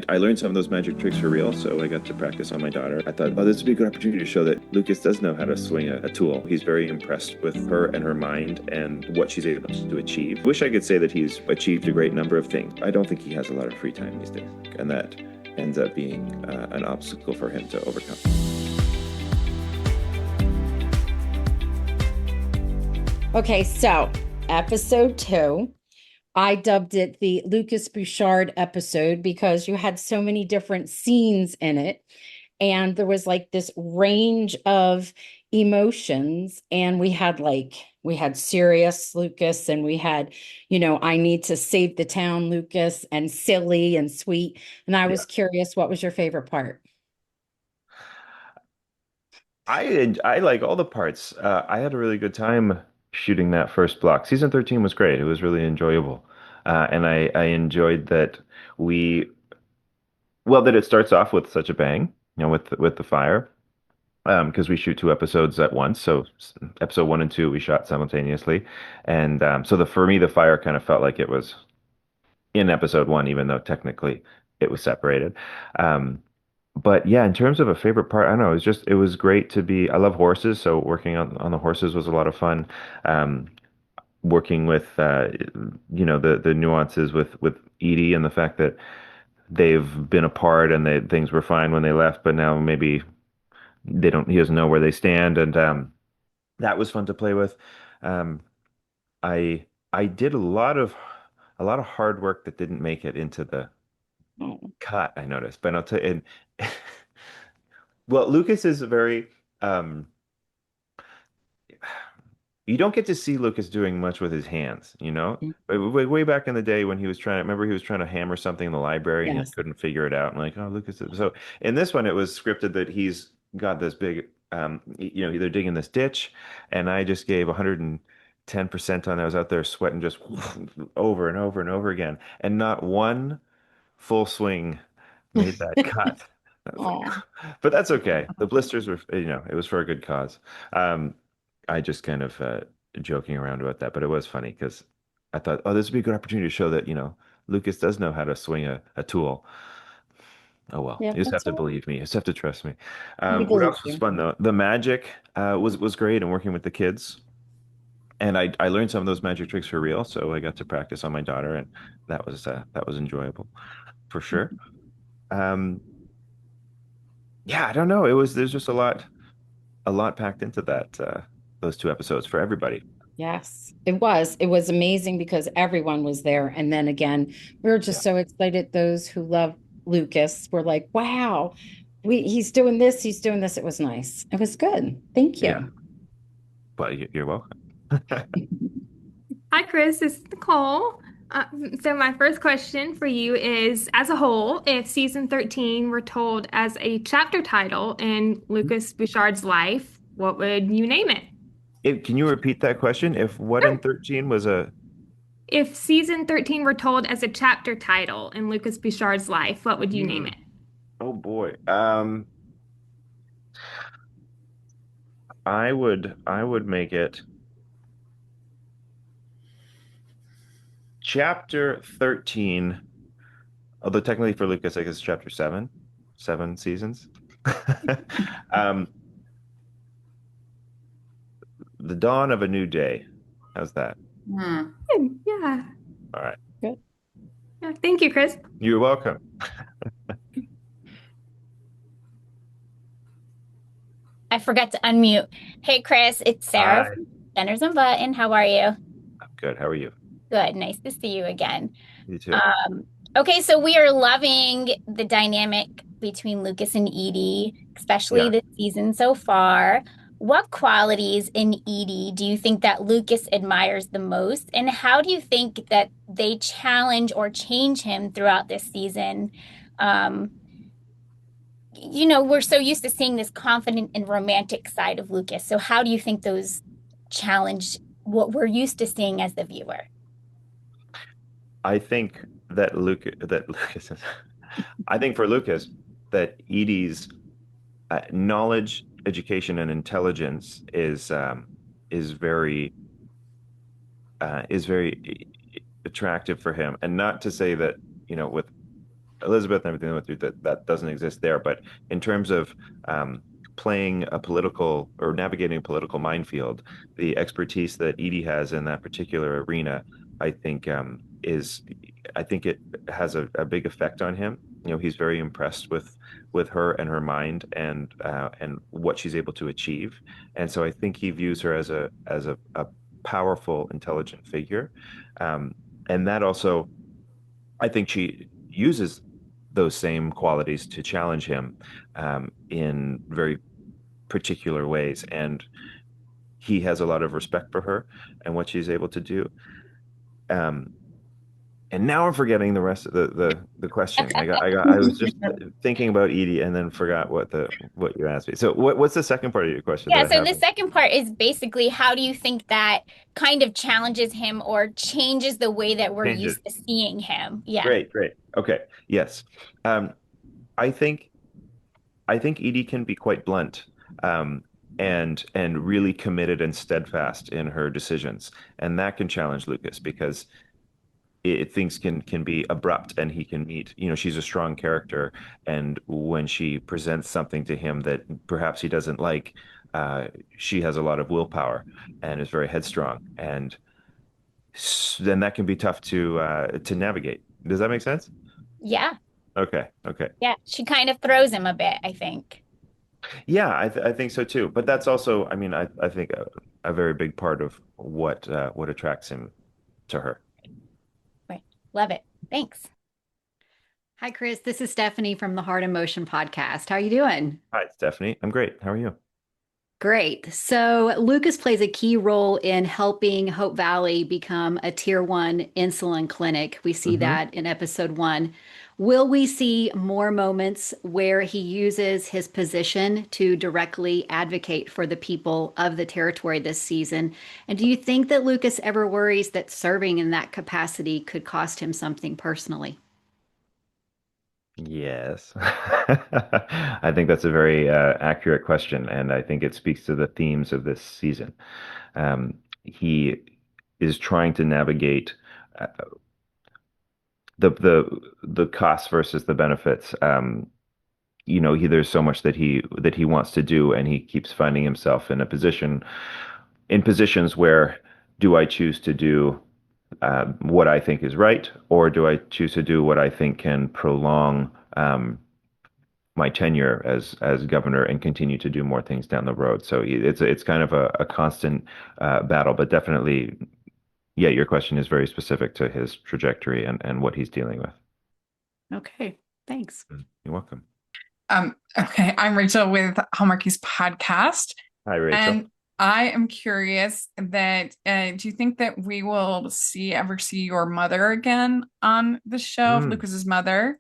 I learned some of those magic tricks for real, so I got to practice on my daughter. I thought, oh, this would be a good opportunity to show that Lucas does know how to swing a tool. He's very impressed with her and her mind and what she's able to achieve. Wish I could say that he's achieved a great number of things. I don't think he has a lot of free time these days, and that ends up being an obstacle for him to overcome. Okay, so episode 2, I dubbed it the Lucas Bouchard episode because you had so many different scenes in it. And there was like this range of emotions. And we had serious Lucas, and we had, I need to save the town Lucas, and silly and sweet. And I Yeah. was curious, what was your favorite part? I like all the parts. I had a really good time shooting that first block. Season 13 was great. It was really enjoyable. And I enjoyed that we, well, that it starts off with such a bang, with the fire. Because we shoot two episodes at once. So episode 1 and 2 we shot simultaneously. And so for me, the fire kind of felt like it was in episode 1, even though technically it was separated. Um, But yeah, in terms of a favorite part, I don't know, it was great to be, I love horses, so working on the horses was a lot of fun. Um, Working with the nuances with Edie and the fact that they've been apart and things were fine when they left, but now maybe he doesn't know where they stand, and that was fun to play with. Um, I I did a lot of hard work that didn't make it into the Oh, cut, I noticed, but I'll tell you. And well, Lucas is a very um you don't get to see Lucas doing much with his hands, you know? But way back in the day when remember he was trying to hammer something in the library and he yes. couldn't figure it out. And like, oh, Lucas. So in this one, it was scripted that he's got this big, they're digging this ditch, and I just gave 110% on it. I was out there sweating just over and over and over again, and not one full swing made that cut. I was like, Oh, but that's okay. The blisters were, it was for a good cause. I just kind of joking around about that, but it was funny because I thought, oh, this would be a good opportunity to show that, Lucas does know how to swing a tool. Oh well, yeah, you just have that's to all right. believe me. You just have to trust me. We What believe else was you. fun though? The magic was great, and working with the kids. And I learned some of those magic tricks for real, so I got to practice on my daughter, and that was enjoyable for sure. Um, yeah, I don't know. There's just a lot packed into those two episodes for everybody. Yes, it was. It was amazing because everyone was there. And then again, we were just Yeah. so excited. Those who love Lucas were like, wow, he's doing this, he's doing this. It was nice. It was good. Thank Yeah. you. Well, you're welcome. Hi, Chris. This is Nicole. Uh, so, my first question for you is, as a whole, if season 13 were told as a chapter title in Lucas Bouchard's life, what would you name it? Can you repeat that question? If what in Sure. 13 was a, If season 13 were told as a chapter title in Lucas Bouchard's life, what would you name hmm, it? oh boy. I would make it chapter 13, although technically for Lucas, I guess it's chapter 7, 7 seasons. Um, the dawn of a new day. How's that? Hmm. Good. Yeah. All right. Good. Yeah. Thank you, Chris. You're welcome. I forgot to unmute. Hey, Chris, it's Sarah Hi. from Centers and Button. How are you? I'm good. How are you? Good. Nice to see you again. You too. Okay, so we are loving the dynamic between Lucas and Edie, especially Yeah. this season so far. What qualities in Edie do you think that Lucas admires the most? And how do you think that they challenge or change him throughout this season? Um, we're so used to seeing this confident and romantic side of Lucas. So how do you think those challenge what we're used to seeing as the viewer? I think that Lucas I think for Lucas that Edie's knowledge, education, and intelligence is very attractive for him. And not to say that, with Elizabeth and everything they went through, that doesn't exist there. But in terms of um, playing a political or navigating a political minefield, the expertise that Edie has in that particular arena, I think I think it has a big effect on him. You know, he's very impressed with her and her mind and what she's able to achieve. And so I think he views her as a powerful, intelligent figure. Um, and that also, I think she uses those same qualities to challenge him in very particular ways. And he has a lot of respect for her and what she's able to do. Um, and now I'm forgetting the rest of the question. I was just thinking about Edie and then forgot what you asked me. So what's the second part of your question that Yeah, I so the haven't second part is basically how do you think that kind of challenges him or changes the way that we're changed? used to seeing him? Yeah. Great, great. Okay. Yes. Um, I think I think Edie can be quite blunt, and really committed and steadfast in her decisions. And that can challenge Lucas because things can be abrupt and he can meet, you know, she's a strong character. And when she presents something to him that perhaps he doesn't like, uh, she has a lot of willpower and is very headstrong. And then that can be tough to navigate. Does that make sense? Yeah. Okay, okay. Yeah. She kind of throws him a bit, I think. Yeah, I think so too. But that's also, I mean, I think a very big part of what attracts him to her. Right. Love it. Thanks. Hi, Chris. This is Stephanie from the Heart and Motion podcast. How are you doing? Hi, Stephanie. I'm great. How are you? Great. So, Lucas plays a key role in helping Hope Valley become a tier 1 insulin clinic. We see Hmm. that in episode 1. Will we see more moments where he uses his position to directly advocate for the people of the territory this season? And do you think that Lucas ever worries that serving in that capacity could cost him something personally? Yes. I think that's a very accurate question, and I think it speaks to the themes of this season. He is trying to navigate uh, the costs versus the benefits. You know, there's so much that he wants to do, and he keeps finding himself in positions where do I choose to do what I think is right, or do I choose to do what I think can prolong my tenure as governor and continue to do more things down the road? So it's kind of a constant battle, but definitely, yeah, your question is very specific to his trajectory and what he's dealing with. Okay, thanks. You're welcome. Okay, I'm Rachel with Hallmarkies podcast, Hi, Rachel. and I am curious that do you think that we will ever see your mother again on the show, Hmm. Lucas's mother?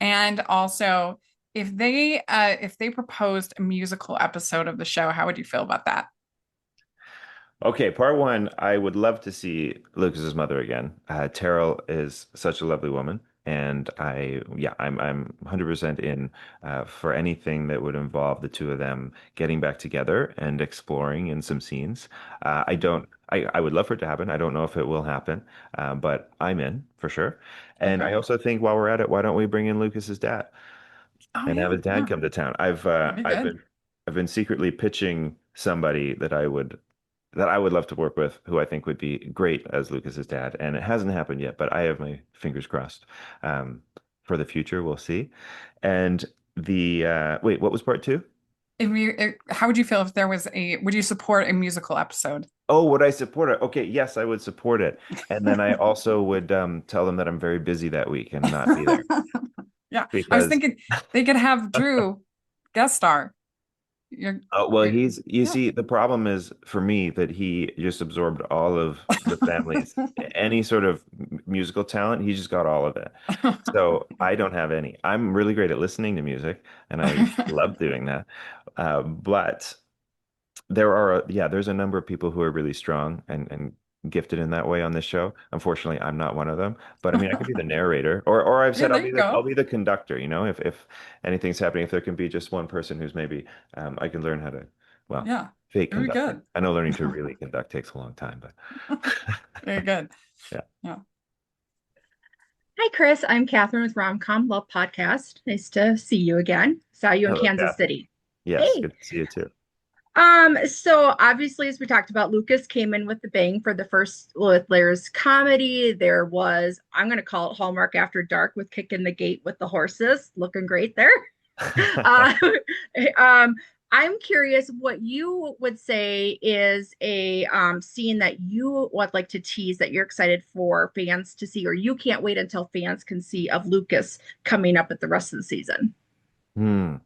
And also, if they proposed a musical episode of the show, how would you feel about that? Okay, part one, I would love to see Lucas's mother again. Terrell is such a lovely woman, and yeah, I'm 100% in for anything that would involve the two of them getting back together and exploring in some scenes. I would love for it to happen. I don't know if it will happen, but I'm in for sure. And I Okay. also think while we're at it, why don't we bring in Lucas's dad Oh and have yeah, his dad yeah, come to town? that'd be good. I've been secretly pitching somebody that I would love to work with, who I think would be great as Lucas's dad. And it hasn't happened yet, but I have my fingers crossed for the future. We'll see. And the wait, what was part two? How would you feel if there was would you support a musical episode? Oh, would I support it? Okay, yes, I would support it. And then I also would tell them that I'm very busy that week and not be there Yeah, I was because thinking they could have Drew guest star. You're, oh, well, you're, you yeah. see, the problem is for me that he just absorbed all of the family's any sort of musical talent. He just got all of it. So I don't have any. I'm really great at listening to music, and I love doing that. But yeah, there's a number of people who are really strong and gifted in that way on this show. Unfortunately, I'm not one of them. But I mean, I could be the narrator, or I've Yeah, said there you I'll go. be the conductor. You know, if anything's happening, if there can be just one person who's maybe I can learn how to, well, Yeah, fake very conduct. good. I know learning to really conduct takes a long time, but Very good. yeah. Yeah. Hi, Chris. I'm Catherine with Romcom Love Podcast. Nice to see you again. Saw you in Hello, Kansas Catherine. City. Yes, Hey. good to see you too. So obviously, as we talked about, Lucas came in with the bang for the first with Blair's comedy. There was, I'm going to call it Hallmark After Dark with Kick in the Gate with the horses, looking great there. Uh, um, I'm curious what you would say is a scene that you would like to tease that you're excited for fans to see, or you can't wait until fans can see of Lucas coming up at the rest of the season. Hmm.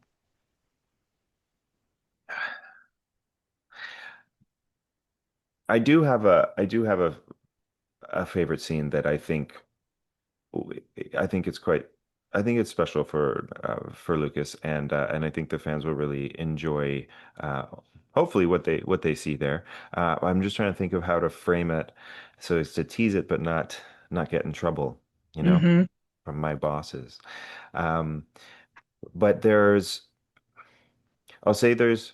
I do have a favorite scene that I think it's quite I think it's special for Lucas, and I think the fans will really enjoy uh hopefully what they see there. I'm just trying to think of how to frame it so as to tease it but not get in trouble, you know, Mm-hmm. from my bosses. Um but I'll say there's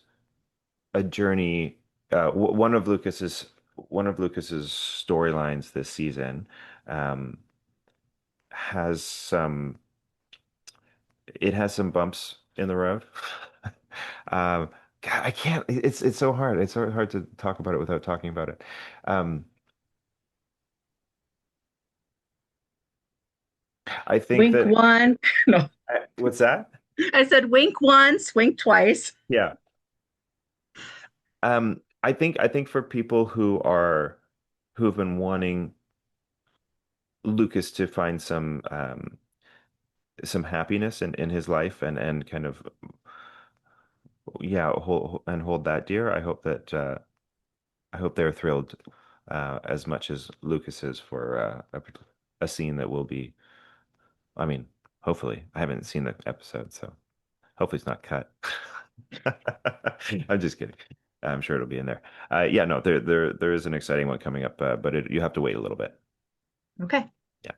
a journey. One of Lucas's storylines this season um, has some. It has some bumps in the road. um, God, I can't. It's so hard. It's so hard to talk about it without talking about it. Um, I think Wink that. one. No, What's that? I said wink once, wink twice. Yeah. I think for people who have been wanting Lucas to find some happiness in his life and kind of yeah hold that dear. I hope they're thrilled as much as Lucas is for a scene that will be. I mean, hopefully, I haven't seen the episode, so hopefully it's not cut. I'm just kidding. I'm sure it'll be in there. Yeah, no, there is an exciting one coming up, but you have to wait a little bit. Okay. Yeah.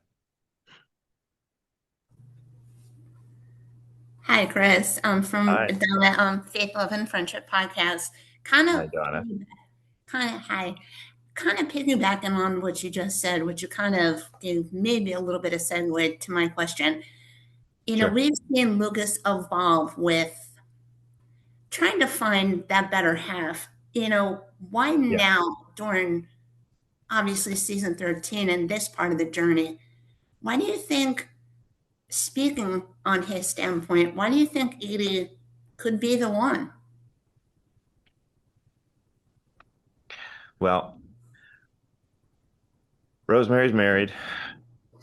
Hi, Chris. I'm from Hi. Donna, Faith, Love, and Friendship podcast. Hi, Donna. Hi, kind of piggybacking on what you just said, which you kind of gave maybe a little bit of segue to my question. Sure. We've seen Lucas evolve with trying to find that better half. Why Yeah. now during obviously season 13 and this part of the journey? Why do you think, speaking on his standpoint, why do you think Edie could be the one? Well, Rosemary's married.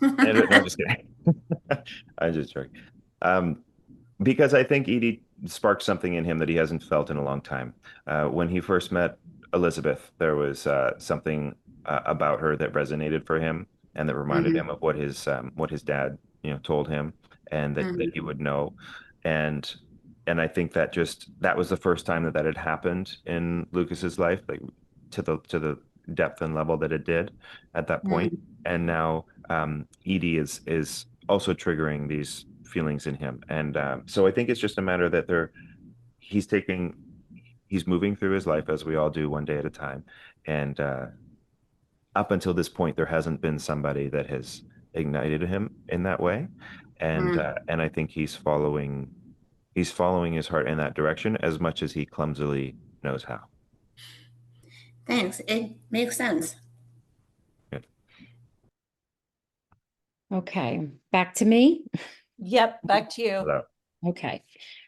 And no, I'm just kidding. I'm just joking. Um, because I think Edie sparked something in him that he hasn't felt in a long time. When he first met Elizabeth, there was something about her that resonated for him and that reminded him Mhm, of what his dad, told him and that he mhm, would know. And I think that was the first time that had happened in Lucas's life, like to the depth and level that it did at that point. mhm, And now Edie is also triggering these feelings in him. And so I think it's just a matter that he's taking, he's moving through his life as we all do one day at a time. And up until this point, there hasn't been somebody that has ignited him in that way. mhm. And I think he's following his heart in that direction as much as he clumsily knows how. Thanks. It makes sense. Good. Okay, back to me. Yep, back to you. Hello. Okay.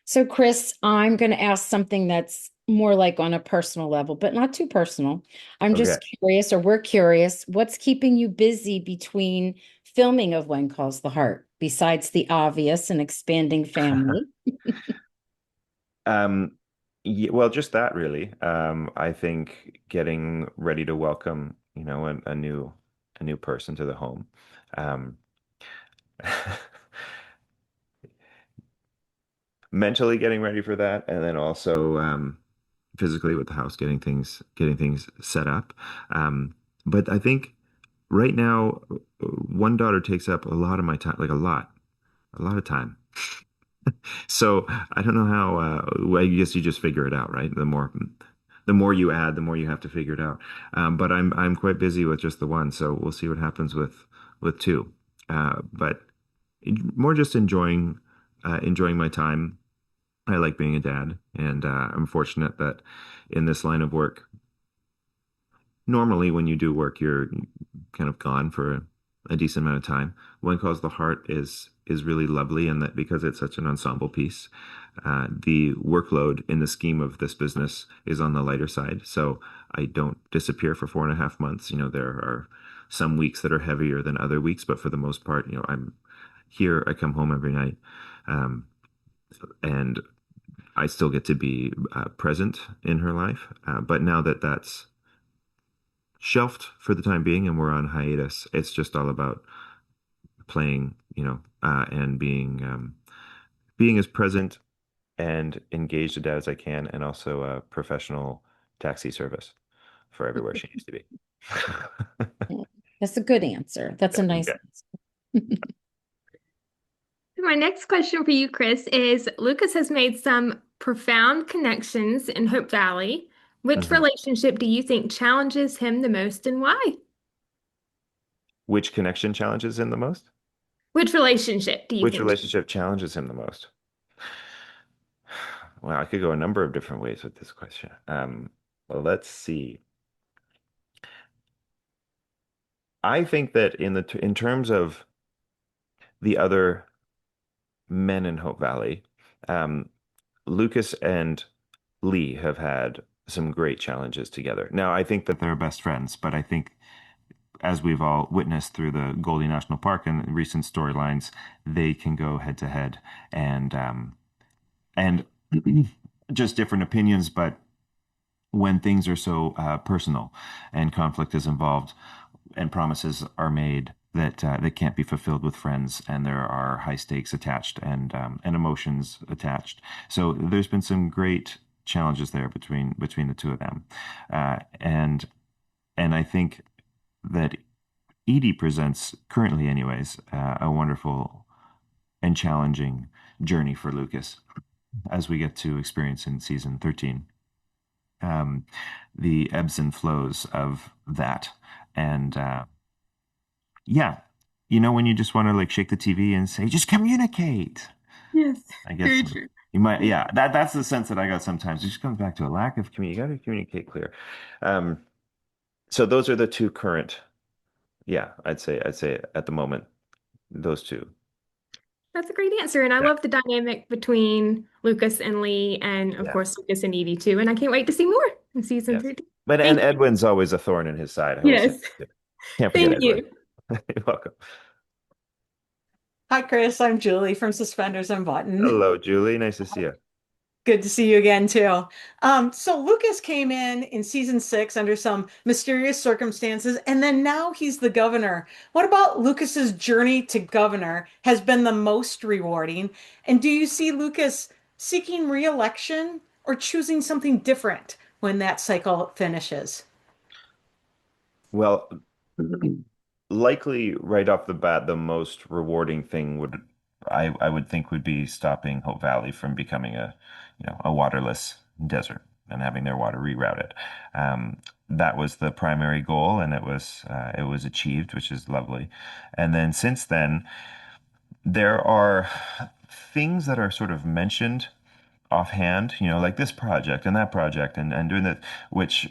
So, Chris, I'm going to ask something that's more like on a personal level, but not too personal. I'm Okay. just curious, or we're curious, what's keeping you busy between filming of When Calls the Heart, besides the obvious and expanding family? Yeah, well, just that really. I think getting ready to welcome, a new person to the home. Um, mentally getting ready for that, and then also physically with the house, getting things set up. But I think right now, one daughter takes up a lot of my time, like a lot of time. So I don't know how. Well, I guess you just figure it out, right? The more you add, the more you have to figure it out. But I'm quite busy with just the one, so we'll see what happens with two. But more just enjoying my time. I like being a dad, and I'm fortunate that in this line of work, normally when you do work, you're kind of gone for a decent amount of time. One Calls the Heart is really lovely, and that because it's such an ensemble piece, the workload in the scheme of this business is on the lighter side. So I don't disappear for 4.5 months. There are some weeks that are heavier than other weeks, but for the most part, I'm here. I come home every night, um, and I still get to be present in her life. But now that that's shelved for the time being and we're on hiatus, it's just all about playing, and being as present and engaged a dad as I can, and also a professional taxi service for everywhere she needs to be. That's a good answer. That's a nice Okay. answer. My next question for you, Chris, is Lucas has made some profound connections in Hope Valley. Which Mhm. relationship do you think challenges him the most and why? Which connection challenges him the most? Which relationship do you Which think? relationship challenges him the most? Well, I could go a number of different ways with this question. Well, let's see. I think that in terms of the other men in Hope Valley, um, Lucas and Lee have had some great challenges together. Now, I think that they're best friends, but I think, as we've all witnessed through the Goldie National Park and recent storylines, they can go head to head, and just different opinions. But when things are so personal and conflict is involved and promises are made that can't be fulfilled with friends, and there are high stakes attached and emotions attached. So there's been some great challenges there between the two of them, and I think that Edie presents currently, anyways, a wonderful and challenging journey for Lucas as we get to experience in season 13. Um, the ebbs and flows of that, and yeah, when you just want to like shake the TV and say, just communicate. Yes, I very guess true. you might, yeah, that's the sense that I got sometimes. It just comes back to a lack of community. You got to communicate clear. Um, so those are the two current, yeah, I'd say at the moment, those two. That's a great answer. And I Yeah. love the dynamic between Lucas and Lee, and of Yeah. course, Lucas and Edie too. And I can't wait to see more in season Yes. 13. But and Thank you. Edwin's always a thorn in his side. I will say, Yes. can't forget Thank Edwin. you. You're welcome. Hi, Chris. I'm Julie from Suspenders and Button. Hello, Julie. Nice to see you. Good to see you again, too. So Lucas came in season 6 under some mysterious circumstances, and then now he's the governor. What about Lucas's journey to governor has been the most rewarding? And do you see Lucas seeking re-election or choosing something different when that cycle finishes? Well, likely right off the bat, the most rewarding thing I would think would be stopping Hope Valley from becoming a waterless desert and having their water rerouted. That was the primary goal, and it was achieved, which is lovely. And then since then, there are things that are sort of mentioned offhand, like this project and that project, and doing that, which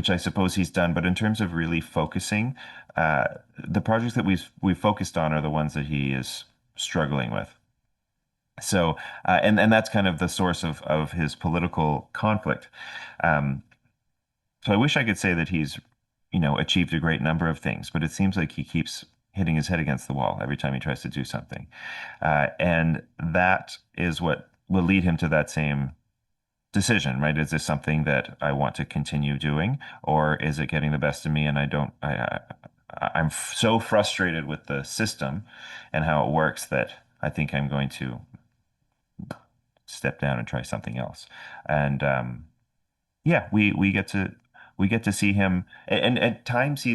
I suppose he's done. But in terms of really focusing, the projects that we've focused on are the ones that he is struggling with. So, and that's kind of the source of his political conflict. Um, so I wish I could say that he's, achieved a great number of things, but it seems like he keeps hitting his head against the wall every time he tries to do something, and that is what will lead him to that same decision, right? Is this something that I want to continue doing, or is it getting the best of me? And I don't, I'm so frustrated with the system and how it works that I think I'm going to step down and try something else. And yeah, we get to see him, and at times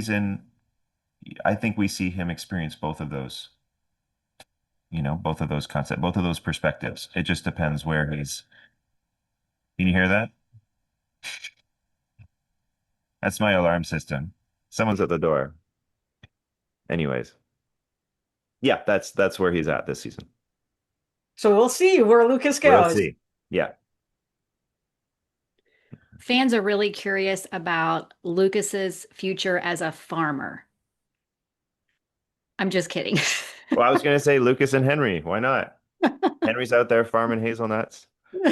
I think we see him experience both of those. Both of those concepts, both of those perspectives. It just depends where he's. Can you hear that? That's my alarm system. Someone's at the door. Anyways, Yeah, that's where he's at this season. So we'll see where Lucas We'll goes. see. Yeah. Fans are really curious about Lucas's future as a farmer. I'm just kidding. Well, I was going to say Lucas and Henry. Why not? Henry's out there farming hazelnuts,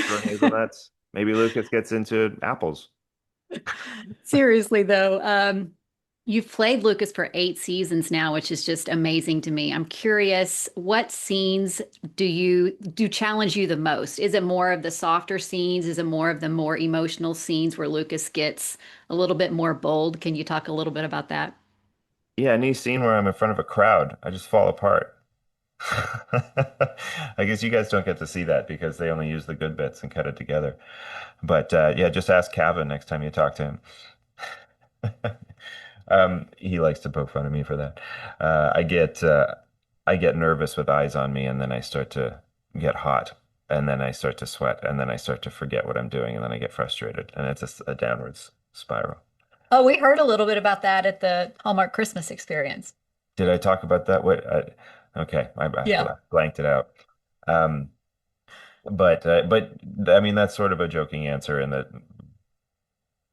growing hazelnuts. Maybe Lucas gets into apples. Seriously, though, you've played Lucas for 8 seasons now, which is just amazing to me. I'm curious, what scenes do challenge you the most? Is it more of the softer scenes? Is it more of the more emotional scenes where Lucas gets a little bit more bold? Can you talk a little bit about that? Yeah, any scene where I'm in front of a crowd, I just fall apart. I guess you guys don't get to see that because they only use the good bits and cut it together. But yeah, just ask Cavan next time you talk to him. He likes to poke fun of me for that. I get nervous with eyes on me, and then I start to get hot, and then I start to sweat, and then I start to forget what I'm doing, and then I get frustrated, and it's a downwards spiral. Oh, we heard a little bit about that at the Hallmark Christmas experience. Did I talk about that? Okay, Yeah. blanked it out. Um, but I mean that's sort of a joking answer in that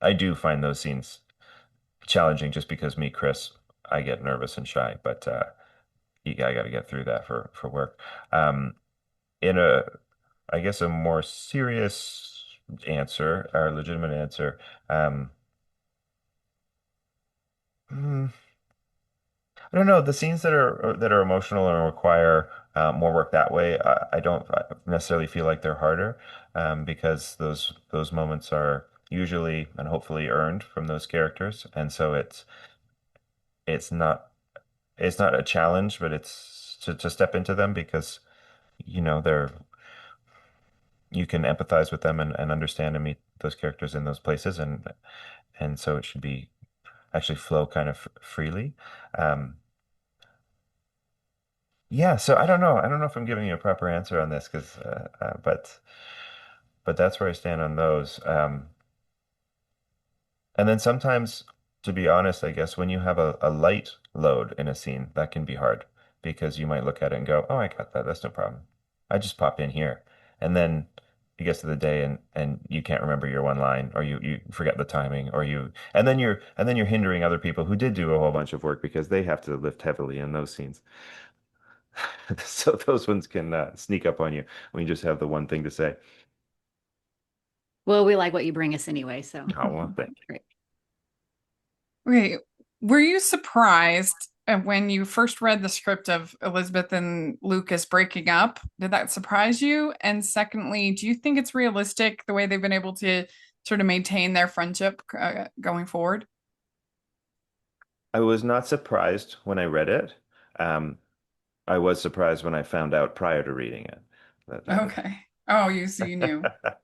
I do find those scenes challenging just because me, Chris, I get nervous and shy, but I got to get through that for work. In a, I guess a more serious answer or legitimate answer, hmm, I don't know. The scenes that are emotional and require more work that way, I don't necessarily feel like they're harder because those moments are usually and hopefully earned from those characters, and so it's not it's not a challenge, but it's to step into them because they're you can empathize with them and understand and meet those characters in those places, and so it should be actually flow kind of freely. Um, Yeah, so I don't know. I don't know if I'm giving you a proper answer on this because, but that's where I stand on those. And then sometimes, to be honest, I guess when you have a light load in a scene, that can be hard because you might look at it and go, "Oh, I got that. That's no problem. I just pop in here." And then it gets to the day and you can't remember your one line or you forget the timing or you and then you're hindering other people who did do a whole bunch of work because they have to lift heavily in those scenes. So those ones can sneak up on you when you just have the one thing to say. Well, we like what you bring us anyway, so Oh, well, thank great. Okay, were you surprised when you first read the script of Elizabeth and Lucas breaking up? Did that surprise you? And secondly, do you think it's realistic the way they've been able to sort of maintain their friendship going forward? I was not surprised when I read it. Um, I was surprised when I found out prior to reading it. That was Okay. Oh, you knew.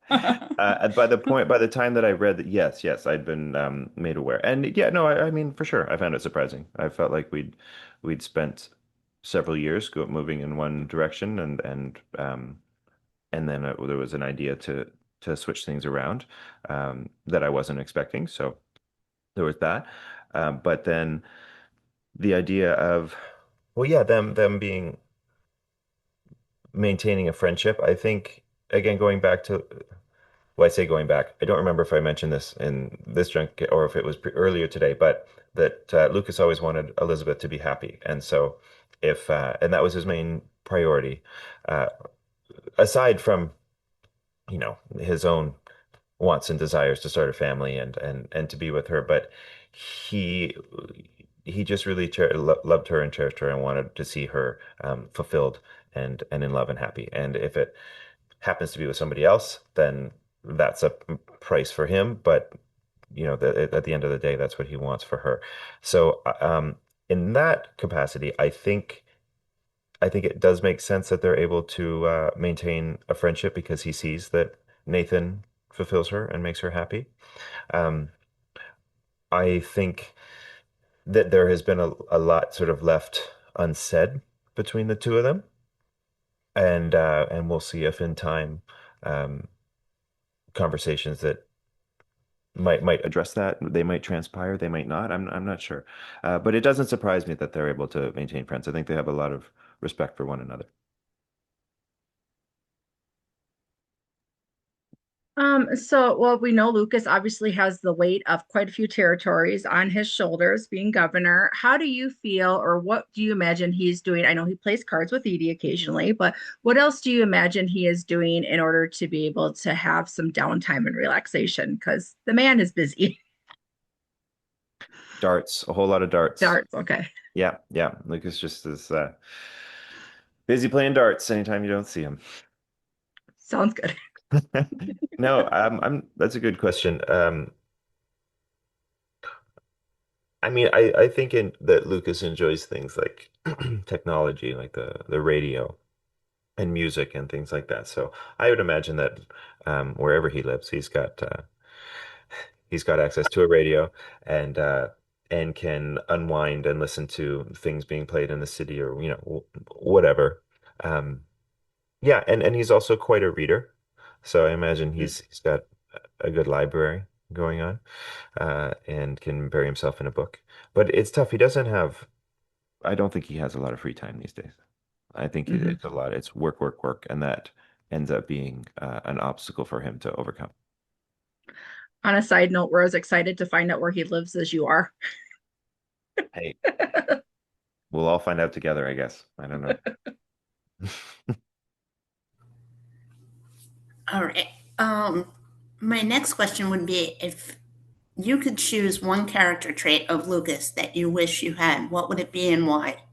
by the time that I read that, yes, I'd been made aware. And yeah, no, I mean, for sure, I found it surprising. I felt like we'd spent several years moving in one direction, and then there was an idea to switch things around that I wasn't expecting. So there was that. But then the idea of, well, yeah, them being maintaining a friendship. I think again going back to well, I say going back. I don't remember if I mentioned this in this junk or if it was earlier today, but that Lucas always wanted Elizabeth to be happy, and so if and that was his main priority, uh, aside from his own wants and desires to start a family and to be with her, but he he just really loved her and cherished her and wanted to see her fulfilled and in love and happy. And if it happens to be with somebody else, then that's a price for him. But at the end of the day, that's what he wants for her. So in that capacity, I think it does make sense that they're able to maintain a friendship because he sees that Nathan fulfills her and makes her happy. Um, I think that there has been a lot sort of left unsaid between the two of them, and we'll see if in time um, conversations that might address that they might transpire, they might not. I'm not sure, but it doesn't surprise me that they're able to maintain friends. I think they have a lot of respect for one another. Well, we know Lucas obviously has the weight of quite a few territories on his shoulders being governor. How do you feel, or what do you imagine he's doing? I know he plays cards with Edie occasionally, but what else do you imagine he is doing in order to be able to have some downtime and relaxation? Because the man is busy. Darts, a whole lot of darts. Darts, okay. Yeah, yeah. Lucas just is busy playing darts anytime you don't see him. Sounds good. No, that's a good question. I mean, I think that Lucas enjoys things like technology, like the radio and music and things like that. So I would imagine that wherever he lives, he's got access to a radio and can unwind and listen to things being played in the city or whatever. Um, yeah, and he's also quite a reader, so I imagine he's got a good library going on and can bury himself in a book. But it's tough. He doesn't have. I don't think he has a lot of free time these days. I think Mhm. it's a lot. It's work, work, work, and that ends up being an obstacle for him to overcome. On a side note, we're as excited to find out where he lives as you are. Hey, we'll all find out together, I guess. I don't know. All right. My next question would be if you could choose one character trait of Lucas that you wish you had, what would it be and why?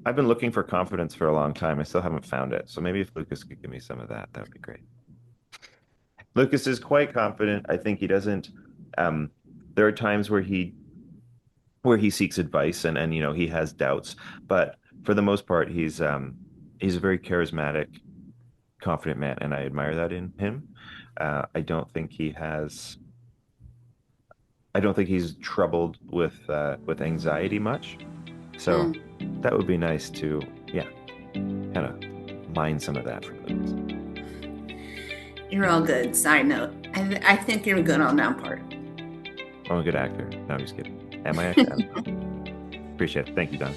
I've been looking for confidence for a long time. I still haven't found it. So maybe if Lucas could give me some of that, that would be great. Lucas is quite confident. I think he doesn't. Um, there are times where he seeks advice and he has doubts, but for the most part, he's a very charismatic, confident man, and I admire that in him. I don't think he has. I don't think he's troubled with anxiety much. So Mm, that would be nice to, yeah, kind of mine some of that from Lucas. you're all good. Side note. I think you're good on that part. I'm a good actor. No, I'm just kidding. Am I actually? Appreciate it. Thank you, Don.